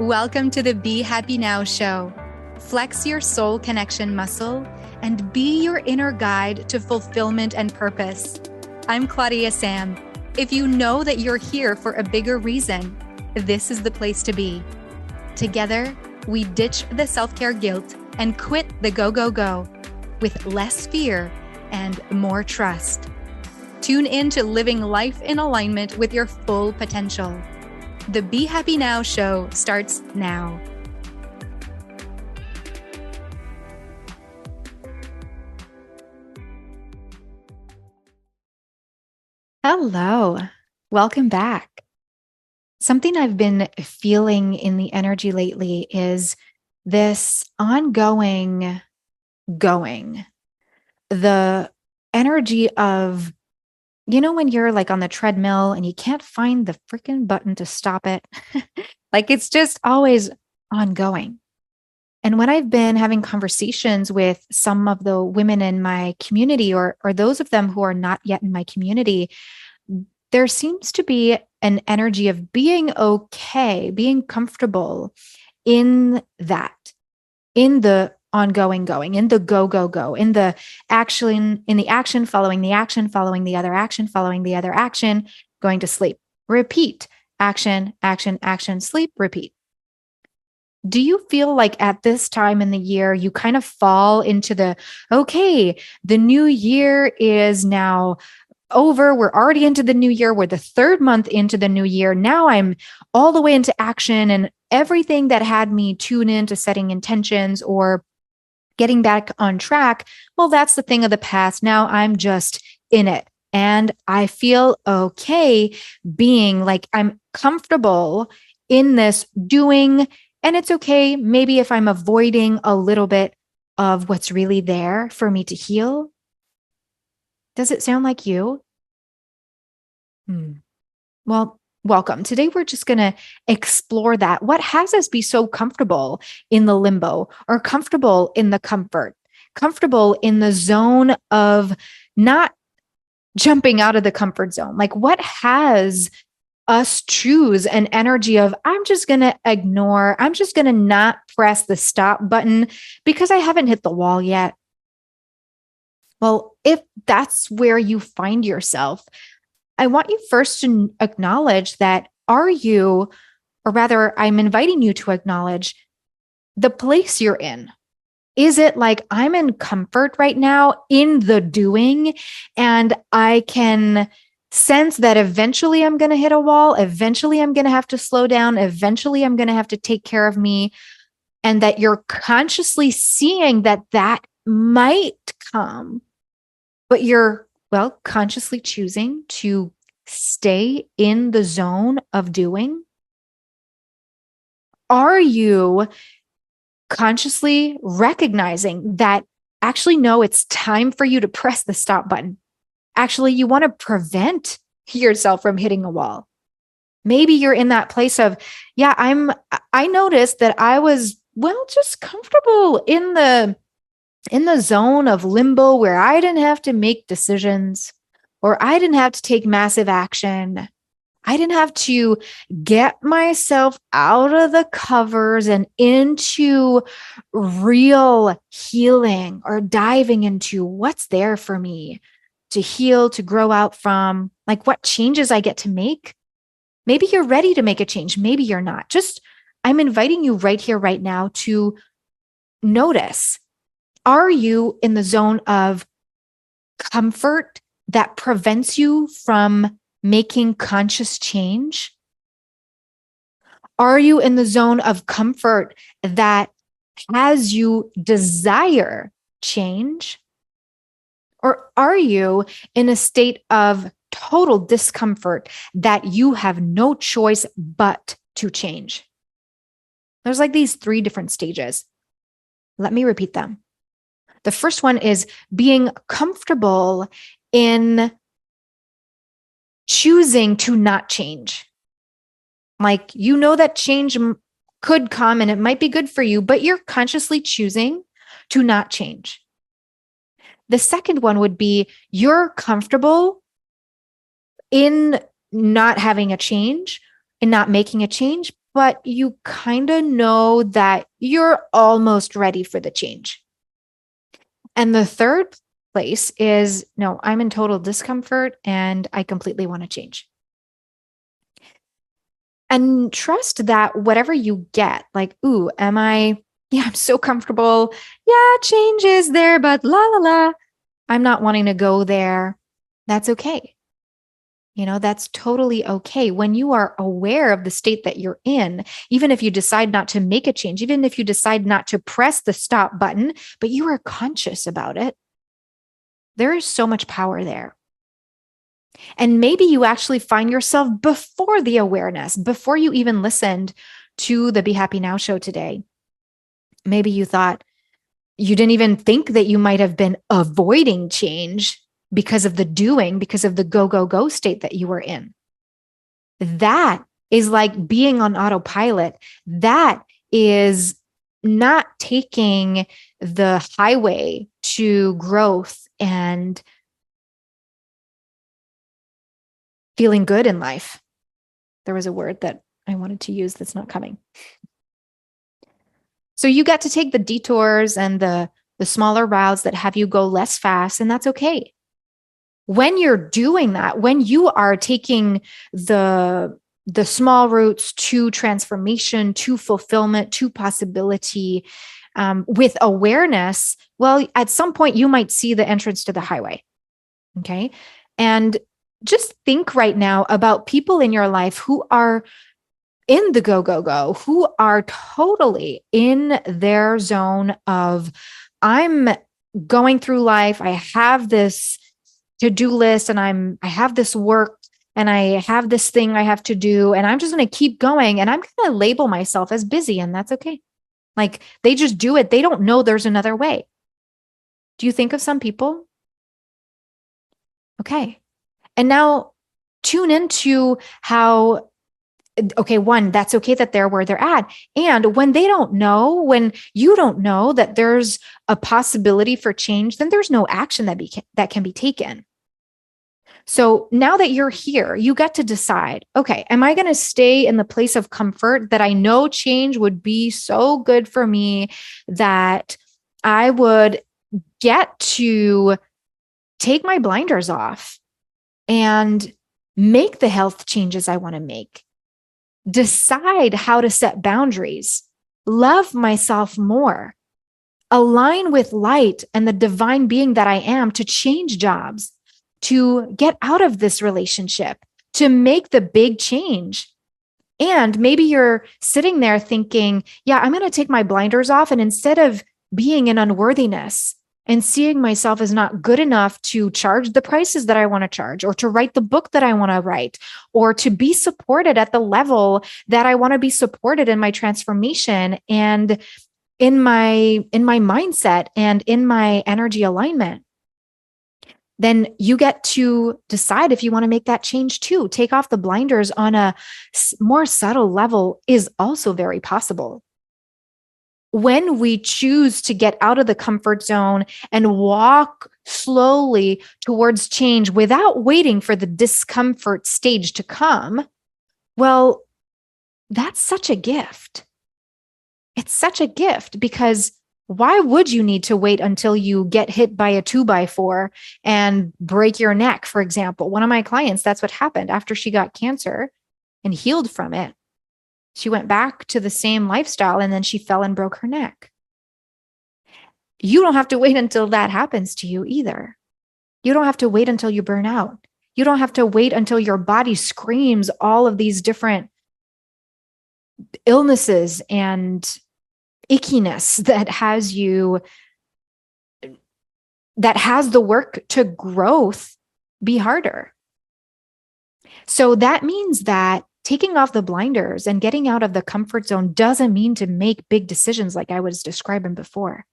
Welcome to the Be Happy Now show. Flex your soul connection muscle and be your inner guide to fulfillment and purpose. I'm Claudia-Sam. If you know that you're here for a bigger reason, this is the place to be. Together, we ditch the self-care guilt and quit the go with less fear and more trust. Tune in to living life in alignment with your full potential. The Be Happy Now show starts now. Hello, welcome back. Something I've been feeling in the energy lately is this ongoing going. The energy of, when you're like on the treadmill and you can't find the freaking button to stop it, like it's just always ongoing. And when I've been having conversations with some of the women in my community or those of them who are not yet in my community, there seems to be an energy of being okay, being comfortable in that, in the ongoing going, in the go, in the action following the action, following the other action, following the other action, going to sleep, repeat, action, sleep, repeat. Do you feel like at this time in the year, you kind of fall into the new year is now over. We're already into the new year. We're the third month into the new year. Now I'm all the way into action, and everything that had me tune into setting intentions or getting back on track, well, that's the thing of the past. Now I'm just in it. And I feel okay being like I'm comfortable in this doing. And it's okay, maybe if I'm avoiding a little bit of what's really there for me to heal. Does it sound like you? Well, welcome. Today, we're just going to explore that. What has us be so comfortable in the limbo or comfortable in the comfort, comfortable in the zone of not jumping out of the comfort zone? Like what has us choose an energy of, I'm just going to ignore, I'm just going to not press the stop button because I haven't hit the wall yet. Well, if that's where you find yourself, I want you first to acknowledge that I'm inviting you to acknowledge the place you're in. Is it like I'm in comfort right now in the doing, and I can sense that eventually I'm going to hit a wall, eventually I'm going to have to slow down, eventually I'm going to have to take care of me, and that you're consciously seeing that might come, but you're consciously choosing to stay in the zone of doing? Are you consciously recognizing that actually, no, it's time for you to press the stop button? Actually, you want to prevent yourself from hitting a wall. Maybe you're in that place of, I noticed that I was, just comfortable in the zone of limbo where I didn't have to make decisions, or I didn't have to take massive action. I didn't have to get myself out of the covers and into real healing or diving into what's there for me to heal, to grow out from, like what changes I get to make. Maybe you're ready to make a change. Maybe you're not. I'm inviting you right here, right now to notice. Are you in the zone of comfort that prevents you from making conscious change? Are you in the zone of comfort that has you desire change? Or are you in a state of total discomfort that you have no choice but to change? There's like these 3 different stages. Let me repeat them. The first one is being comfortable in choosing to not change. Like, that change could come and it might be good for you, but you're consciously choosing to not change. The second one would be you're comfortable in not having a change and not making a change, but you kind of know that you're almost ready for the change. And the third place is, no, I'm in total discomfort and I completely want to change. And trust that whatever you get, like, ooh, I'm so comfortable. Yeah, change is there, but la la la, I'm not wanting to go there. That's okay. That's totally okay. When you are aware of the state that you're in, even if you decide not to make a change, even if you decide not to press the stop button, but you are conscious about it, there is so much power there. And maybe you actually find yourself before the awareness, before you even listened to the Be Happy Now show today. Maybe you thought you didn't even think that you might have been avoiding change because of the doing, because of the go, go, go state that you were in. That is like being on autopilot. That is not taking the highway to growth and feeling good in life. There was a word that I wanted to use that's not coming. So you get to take the detours and the smaller routes that have you go less fast, and that's okay. When you're doing that, when you are taking the small routes to transformation, to fulfillment, to possibility, with awareness, well, at some point you might see the entrance to the highway. Okay. And just think right now about people in your life who are in the go, go, go, who are totally in their zone of, I'm going through life. I have this to-do list and I have this work and I have this thing I have to do, and I'm just going to keep going, and I'm going to label myself as busy, and that's okay. Like, they just do it. They don't know there's another way. Do you think of some people? Okay. And now tune into how, okay, one, that's okay that they're where they're at. And when they don't know, when you don't know that there's a possibility for change, then there's no action that can be taken. So now that you're here, you get to decide, okay, am I going to stay in the place of comfort that I know change would be so good for me that I would get to take my blinders off and make the health changes I want to make, decide how to set boundaries, love myself more, align with light and the divine being that I am to change jobs, to get out of this relationship, to make the big change. And maybe you're sitting there thinking, yeah, I'm going to take my blinders off. And instead of being in unworthiness and seeing myself as not good enough to charge the prices that I want to charge, or to write the book that I want to write, or to be supported at the level that I want to be supported in my transformation and in my mindset and in my energy alignment, then you get to decide if you want to make that change too. Take off the blinders on a more subtle level is also very possible. When we choose to get out of the comfort zone and walk slowly towards change without waiting for the discomfort stage to come, well, that's such a gift. It's such a gift, because why would you need to wait until you get hit by a 2x4 and break your neck, for example? One of my clients, that's what happened after she got cancer and healed from it. She went back to the same lifestyle and then she fell and broke her neck. You don't have to wait until that happens to you either. You don't have to wait until you burn out. You don't have to wait until your body screams all of these different illnesses and ickiness that has the work to growth be harder. So that means that taking off the blinders and getting out of the comfort zone doesn't mean to make big decisions like I was describing before.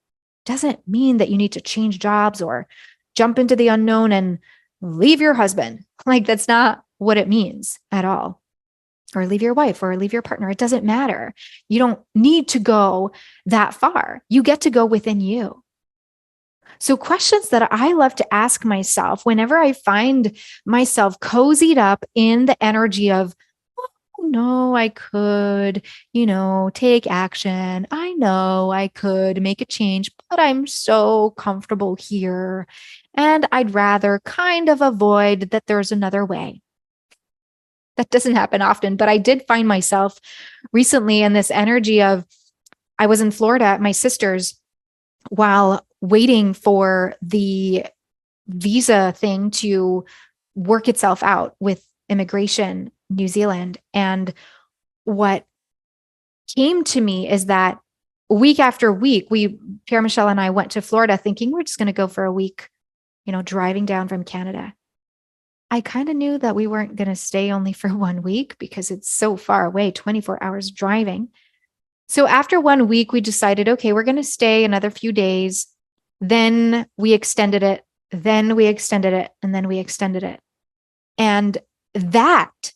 Doesn't mean that you need to change jobs or jump into the unknown and leave your husband. Like, that's not what it means at all. Or leave your wife or leave your partner. It doesn't matter. You don't need to go that far. You get to go within you. So questions that I love to ask myself whenever I find myself cozied up in the energy of, oh, know I could, take action. I know I could make a change, but I'm so comfortable here. And I'd rather kind of avoid that there's another way. That doesn't happen often, but I did find myself recently in this energy of I was in Florida at my sister's while waiting for the visa thing to work itself out with immigration New Zealand. And what came to me is that week after week, Pierre Michelle and I went to Florida thinking we're just going to go for a week, driving down from Canada. I kind of knew that we weren't going to stay only for 1 week because it's so far away, 24 hours driving. So after 1 week, we decided, okay, we're going to stay another few days. Then we extended it. Then we extended it. And then we extended it. And that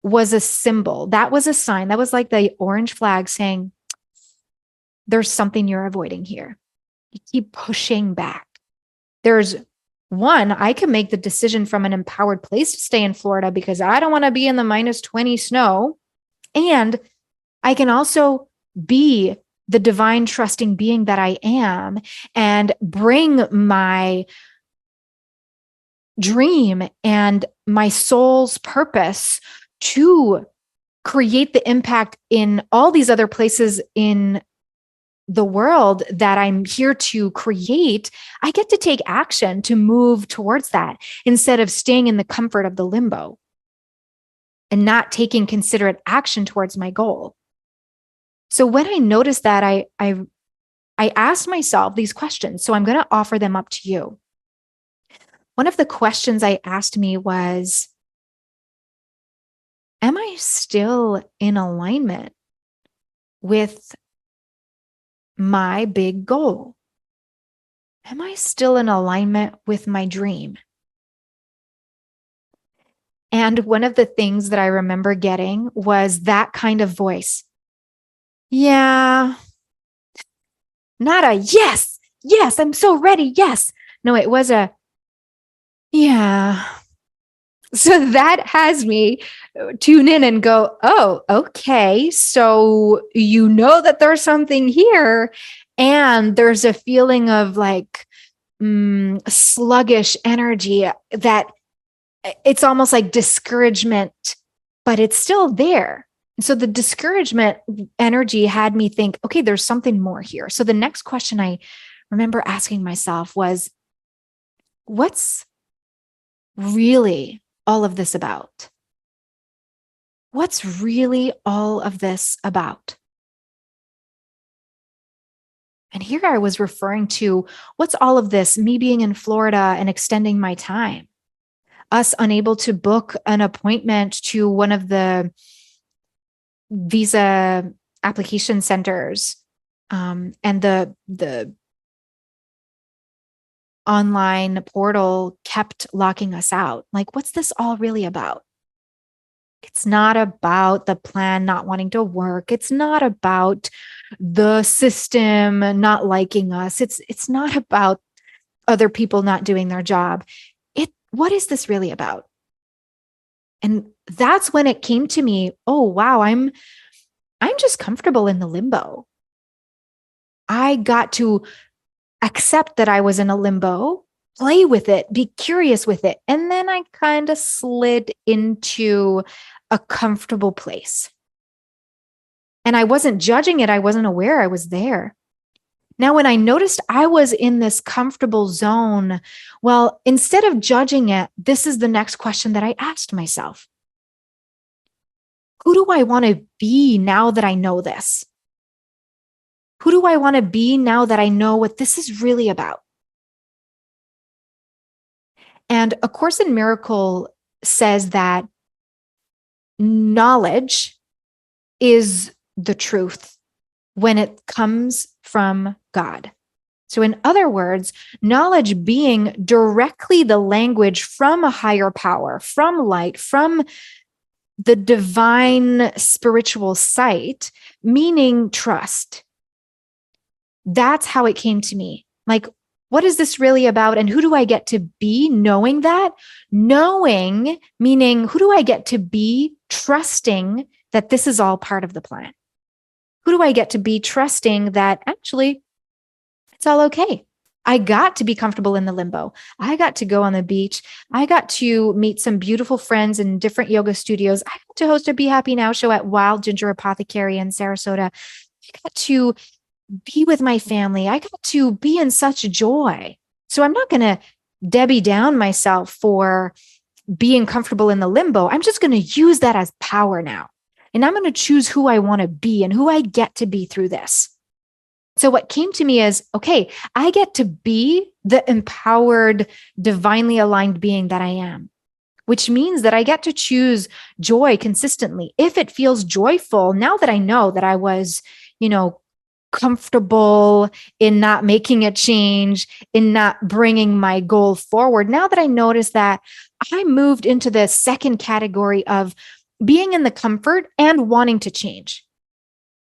was a symbol. That was a sign. That was like the orange flag saying, there's something you're avoiding here. You keep pushing back. There's one, I can make the decision from an empowered place to stay in Florida because I don't want to be in the -20 snow. And I can also be the divine trusting being that I am and bring my dream and my soul's purpose to create the impact in all these other places in the world that I'm here to create. I get to take action to move towards that instead of staying in the comfort of the limbo and not taking considerate action towards my goal. So when I noticed that, I asked myself these questions. So I'm going to offer them up to you. One of the questions I asked me was, am I still in alignment with my big goal? Am I still in alignment with my dream? And one of the things that I remember getting was that kind of voice. Yeah. Not a yes, I'm so ready. Yes. No, it was a yeah. So that has me tune in and go, oh, okay. So you know that there's something here. And there's a feeling of like sluggish energy that it's almost like discouragement, but it's still there. So the discouragement energy had me think, okay, there's something more here. So the next question I remember asking myself was, what's really all of this about? What's really all of this about? And here I was referring to what's all of this, me being in Florida and extending my time, us unable to book an appointment to one of the visa application centers, and the online portal kept locking us out. Like, what's this all really about? It's not about the plan not wanting to work. It's not about the system not liking us. It's not about other people not doing their job. What is this really about? And that's when it came to me, oh wow, I'm just comfortable in the limbo. I got to accept that I was in a limbo, play with it, be curious with it. And then I kind of slid into a comfortable place. And I wasn't judging it. I wasn't aware I was there. Now, when I noticed I was in this comfortable zone, well, instead of judging it, this is the next question that I asked myself. Who do I want to be now that I know this? Who do I want to be now that I know what this is really about? And A Course in Miracle says that knowledge is the truth when it comes from God. So in other words, knowledge being directly the language from a higher power, from light, from the divine spiritual sight, meaning trust. That's how it came to me. Like, what is this really about? And who do I get to be knowing that? Knowing, meaning who do I get to be? Trusting, that this is all part of the plan? Who do I get to be trusting that actually it's all okay? I got to be comfortable in the limbo. I got to go on the beach. I got to meet some beautiful friends in different yoga studios. I got to host a Be Happy Now show at Wild Ginger Apothecary in Sarasota. I got to be with my family. I got to be in such joy. So I'm not going to Debbie down myself for being comfortable in the limbo. I'm just going to use that as power now. And I'm going to choose who I want to be and who I get to be through this. So what came to me is, okay, I get to be the empowered, divinely aligned being that I am, which means that I get to choose joy consistently. If it feels joyful, now that I know that I was, comfortable in not making a change, in not bringing my goal forward, now that I notice that, I moved into the second category of being in the comfort and wanting to change.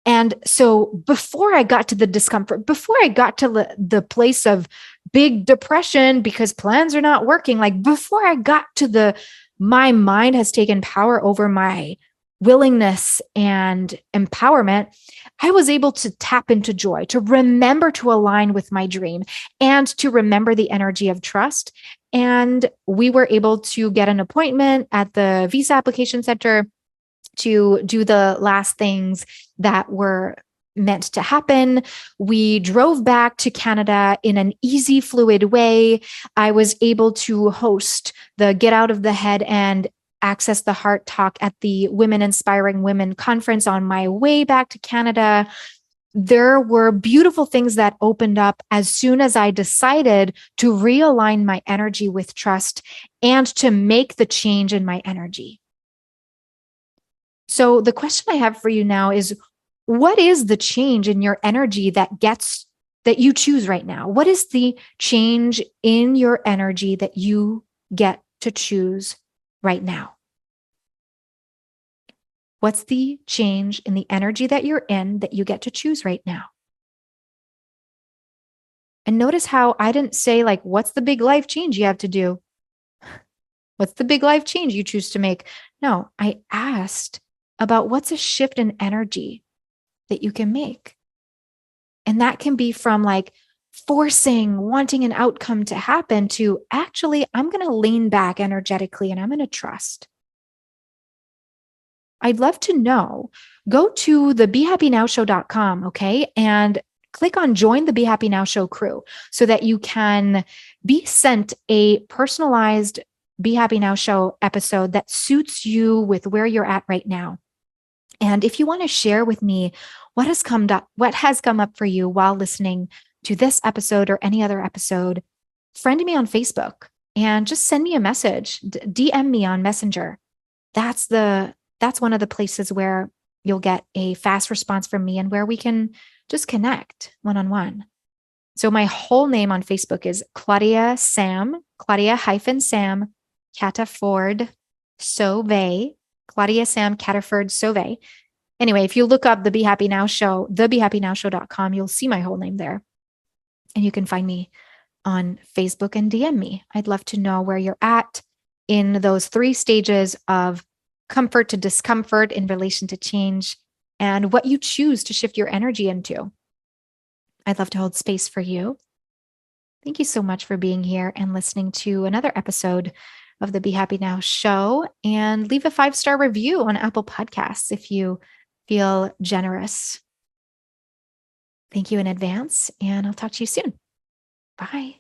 And so before I got to the discomfort, before I got to the place of big depression because plans are not working, like before I got to my mind has taken power over my willingness and empowerment, I was able to tap into joy, to remember to align with my dream and to remember the energy of trust. And we were able to get an appointment at the visa application center to do the last things that were meant to happen. We drove back to Canada in an easy, fluid way. I was able to host the Get Out of the Head and Access the Heart talk at the Women Inspiring Women conference on my way back to Canada. There were beautiful things that opened up as soon as I decided to realign my energy with trust and to make the change in my energy. So the question I have for you now is, what is the change in your energy that you choose right now? What is the change in your energy that you get to choose right now? What's the change in the energy that you're in that you get to choose right now? And notice how I didn't say what's the big life change you have to do? What's the big life change you choose to make? No, I asked about what's a shift in energy that you can make. And that can be from forcing, wanting an outcome to happen to actually, I'm going to lean back energetically and I'm going to trust. I'd love to know. Go to the BeHappyNowShow.com, okay? And click on Join the Be Happy Now Show crew so that you can be sent a personalized Be Happy Now Show episode that suits you with where you're at right now. And if you want to share with me what has come up for you while listening to this episode or any other episode, friend me on Facebook and just send me a message, DM me on Messenger. That's one of the places where you'll get a fast response from me and where we can just connect one-on-one. So my whole name on Facebook is Claudia-Sam, Claudia-Sam, Cataford, Sauvé, Claudia-Sam, Cataford, Sauvé. Anyway, if you look up the Be Happy Now Show, thebehappynowshow.com, you'll see my whole name there. And you can find me on Facebook and DM me. I'd love to know where you're at in those 3 stages of comfort to discomfort in relation to change and what you choose to shift your energy into. I'd love to hold space for you. Thank you so much for being here and listening to another episode of the Be Happy Now Show, and leave a 5-star review on Apple Podcasts if you feel generous. Thank you in advance, and I'll talk to you soon. Bye.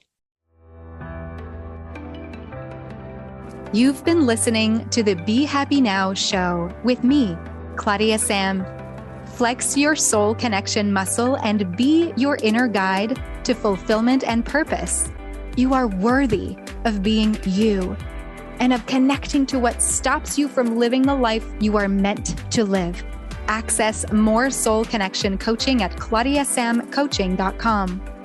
You've been listening to the Be Happy Now Show with me, Claudia-Sam. Flex your soul connection muscle and be your inner guide to fulfillment and purpose. You are worthy of being you and of connecting to what stops you from living the life you are meant to live. Access more soul connection coaching at claudiasamcoaching.com.